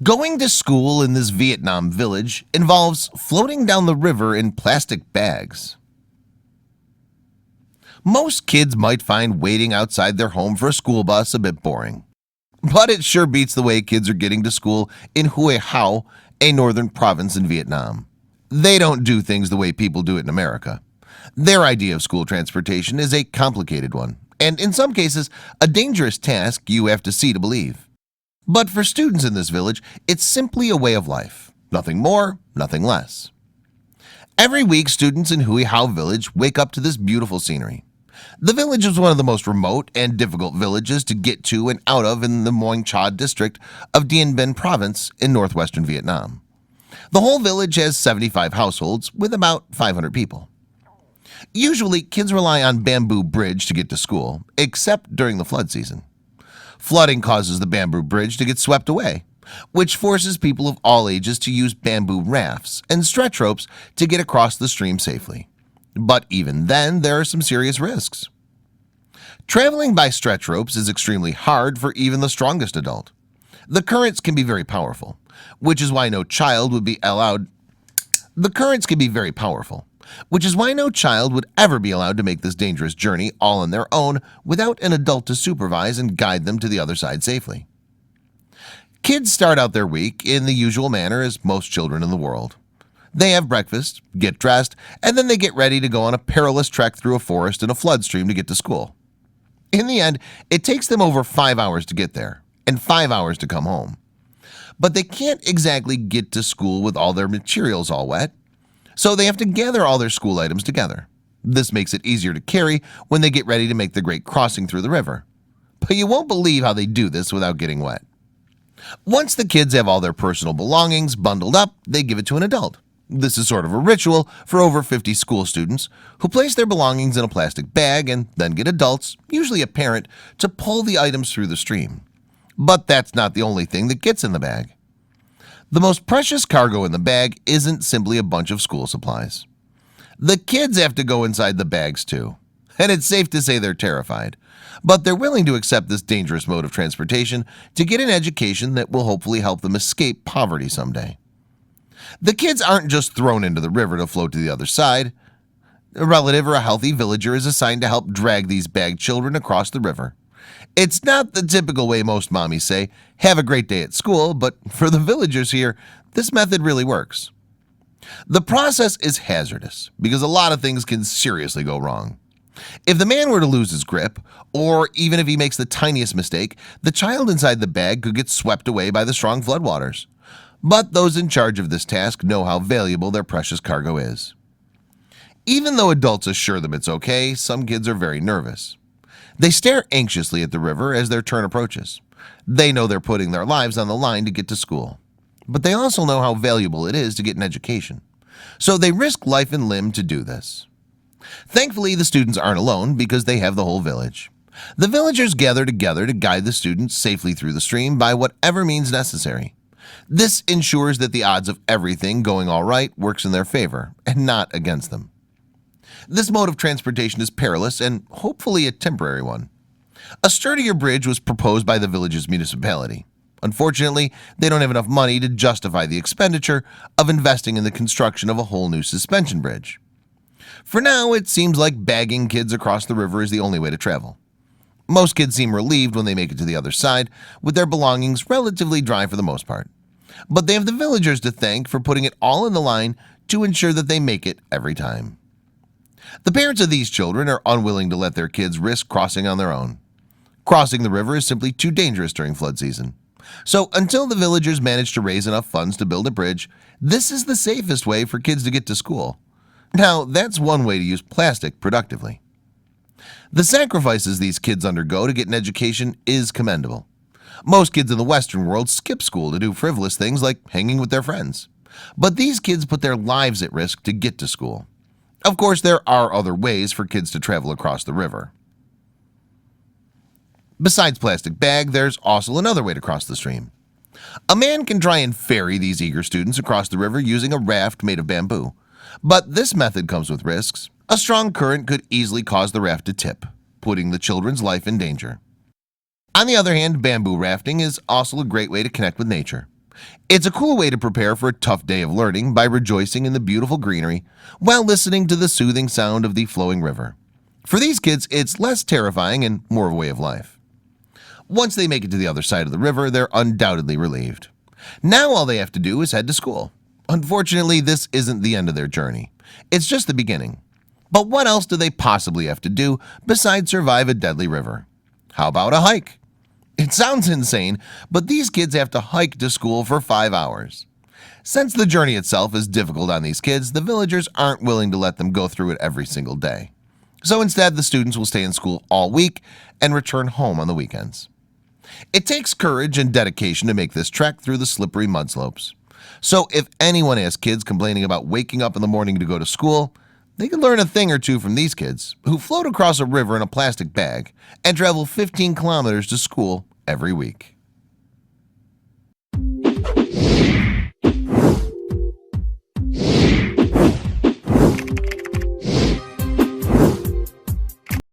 Going to school in this Vietnam village involves floating down the river in plastic bags. Most kids might find waiting outside their home for a school bus a bit boring. But it sure beats the way kids are getting to school in Huoi Hua, a northern province in Vietnam. They don't do things the way people do it in America. Their idea of school transportation is a complicated one, and in some cases, a dangerous task you have to see to believe. But for students in this village, it's simply a way of life. Nothing more, nothing less. Every week, students in Huoi Hua village wake up to this beautiful scenery. The village is one of the most remote and difficult villages to get to and out of in the Muang Cha district of Dien Bien province in northwestern Vietnam. The whole village has 75 households with about 500 people. Usually, kids rely on bamboo bridge to get to school, except during the flood season. Flooding causes the bamboo bridge to get swept away, which forces people of all ages to use bamboo rafts and stretch ropes to get across the stream safely. But even then, there are some serious risks. Traveling by stretch ropes is extremely hard for even the strongest adult. The currents can be very powerful, which is why no child would be allowed. The currents can be very powerful, which is why no child would ever be allowed to make this dangerous journey all on their own without an adult to supervise and guide them to the other side safely. Kids start out their week in the usual manner as most children in the world. They have breakfast, get dressed, and then they get ready to go on a perilous trek through a forest and a flood stream to get to school. In the end, it takes them over 5 hours to get there and 5 hours to come home. But they can't exactly get to school with all their materials all wet, so they have to gather all their school items together. This makes it easier to carry when they get ready to make the great crossing through the river. But you won't believe how they do this without getting wet. Once the kids have all their personal belongings bundled up, they give it to an adult. This is sort of a ritual for over 50 school students who place their belongings in a plastic bag and then get adults, usually a parent, to pull the items through the stream. But that's not the only thing that gets in the bag. The most precious cargo in the bag isn't simply a bunch of school supplies. The kids have to go inside the bags too, and it's safe to say they're terrified, but they're willing to accept this dangerous mode of transportation to get an education that will hopefully help them escape poverty someday. The kids aren't just thrown into the river to float to the other side. A relative or a healthy villager is assigned to help drag these bagged children across the river. It's not the typical way most mommies say, "Have a great day at school," but for the villagers here, this method really works. The process is hazardous because a lot of things can seriously go wrong. If the man were to lose his grip, or even if he makes the tiniest mistake, the child inside the bag could get swept away by the strong floodwaters. But those in charge of this task know how valuable their precious cargo is. Even though adults assure them it's okay, some kids are very nervous. They stare anxiously at the river as their turn approaches. They know they're putting their lives on the line to get to school. But they also know how valuable it is to get an education. So they risk life and limb to do this. Thankfully, the students aren't alone because they have the whole village. The villagers gather together to guide the students safely through the stream by whatever means necessary. This ensures that the odds of everything going all right works in their favor and not against them. This mode of transportation is perilous and hopefully a temporary one. A sturdier bridge was proposed by the village's municipality. Unfortunately, they don't have enough money to justify the expenditure of investing in the construction of a whole new suspension bridge. For now, it seems like bagging kids across the river is the only way to travel. Most kids seem relieved when they make it to the other side, with their belongings relatively dry for the most part. But they have the villagers to thank for putting it all in the line to ensure that they make it every time. The parents of these children are unwilling to let their kids risk crossing on their own. Crossing the river is simply too dangerous during flood season. So until the villagers manage to raise enough funds to build a bridge, this is the safest way for kids to get to school. Now, that's one way to use plastic productively. The sacrifices these kids undergo to get an education is commendable. Most kids in the Western world skip school to do frivolous things like hanging with their friends. But these kids put their lives at risk to get to school. Of course, there are other ways for kids to travel across the river. Besides plastic bag, there's also another way to cross the stream. A man can try and ferry these eager students across the river using a raft made of bamboo. But this method comes with risks. A strong current could easily cause the raft to tip. putting the children's life in danger. On the other hand, bamboo rafting is also a great way to connect with nature. It's a cool way to prepare for a tough day of learning by rejoicing in the beautiful greenery while listening to the soothing sound of the flowing river. For these kids, it's less terrifying and more of a way of life. Once they make it to the other side of the river, they're undoubtedly relieved. Now all they have to do is head to school. Unfortunately, this isn't the end of their journey. It's just the beginning. But what else do they possibly have to do besides survive a deadly river? How about a hike? It sounds insane, but these kids have to hike to school for 5 hours. Since the journey itself is difficult on these kids, the villagers aren't willing to let them go through it every single day. So instead, the students will stay in school all week and return home on the weekends. It takes courage and dedication to make this trek through the slippery mud slopes. So if anyone has kids complaining about waking up in the morning to go to school, they can learn a thing or two from these kids who float across a river in a plastic bag and travel 15 kilometers to school every week.